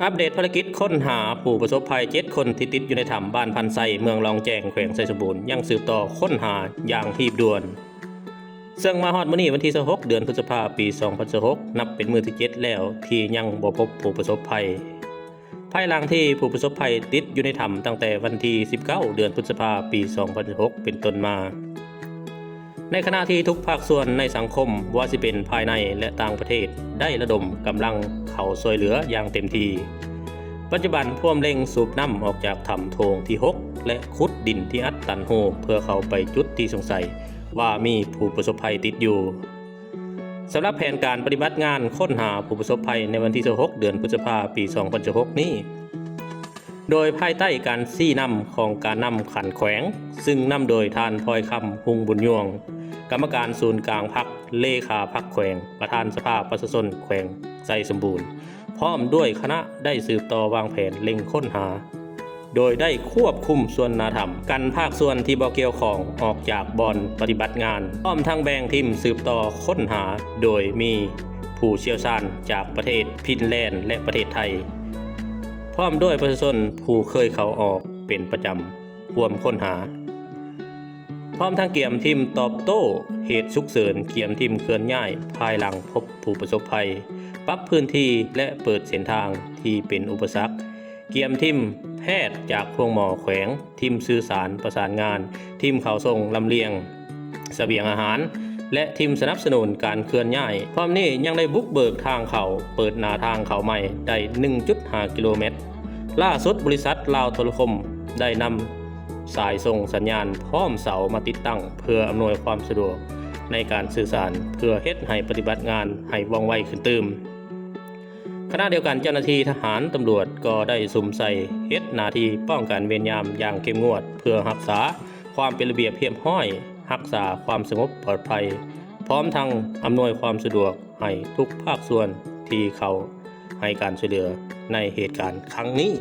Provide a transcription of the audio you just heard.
อัปเดตภารกิจค้นหาผู้ประสบภัย7คนที่ติดอยู่ในถ้ำบ้านพันไซเมืองรองแจงแขวงไซสมบูรณ์ยังสืบต่อค้นหาอย่างรีบด่วนซึ่งมาฮอดมื้อนี้วันที่26เดือนพฤษภาคมปี2026นับเป็นมื้อที่7แล้วที่ยังบ่พบผู้ประสบภัยภายหลังที่ผู้ประสบภัยติดอยู่ในถ้ำตั้งแต่วันที่19เดือนพฤษภาคมปี2026เป็นต้นมาในขณะที่ทุกภาคส่วนในสังคมว่าสิเป็นภายในและต่างประเทศได้ระดมกำลังเข้าช่วยเหลืออย่างเต็มที่ปัจจุบันพวกเร่งสูบน้ำออกจากถ้ำโถงที่6และขุดดินที่อัดตันโฮเพื่อเข้าไปจุดที่สงสัยว่ามีผู้ประสบภัยติดอยู่สำหรับแผนการปฏิบัติงานค้นหาผู้ประสบภัยในวันที่26เดือนพฤษภาคมปี2026นี้โดยภายใต้การซี่นำของการนำขันแขวงซึ่งนำโดยท่านพลอยคำหุงบุญยวงกรรมการศูนย์กลางพรรคเลขาพรรคแขวงประธานสภาประชาชนแขวงไซสมบูรณ์พร้อมด้วยคณะได้สืบต่อวางแผนเล็งค้นหาโดยได้ควบคุมส่วนนาธรรมกันภาคส่วนที่บ่เกี่ยวข้องออกจากบ่อนปฏิบัติงานพร้อมทั้งแบ่งทีมสืบต่อค้นหาโดยมีผู้เชี่ยวชาญจากประเทศฟินแลนด์และประเทศไทยพร้อมด้วยประชาชนผู้เคยเข้าออกเป็นประจำร่วมค้นหาพร้อมทั้งเกี่ยมทีมตอบโต้เหตุฉุกเฉินเกี่ยมทีมเคลื่อนย้ายภายหลังพบผู้ประสบภัยปรับพื้นที่และเปิดเส้นทางที่เป็นอุปสรรคเกี่ยมทีมแพทย์จากพวงหมอแขวงทีมสื่อสารประสานงานทีมข่าวส่งลำเลียงเสบียงอาหารและทีมสนับสนุนการเคลื่อนย้ายพร้อมนี้ยังได้บุกเบิกทางเขาเปิดหน้าทางเขาใหม่ได้ 1.5 กิโลเมตรล่าสุดบริษัทลาวโทรคมได้นำสายส่งสัญญาณพร้อมเสามาติดตั้งเพื่ออำนวยความสะดวกในการสื่อสารเพื่อเฮ็ดให้ปฏิบัติงานให้ว่องไวขึ้นตื่มขณะเดียวกันเจ้าหน้าที่ทหารตำรวจก็ได้สุ่มใส่เฮ็ดหน้าที่ป้องกันเวรยามอย่างเข้มงวดเพื่อรักษาความเป็นระเบียบเรียบร้อยรักษาความสงบปลอดภัยพร้อมทั้งอำนวยความสะดวกให้ทุกภาคส่วนที่เขาให้การช่วยเหลือในเหตุการณ์ครั้งนี้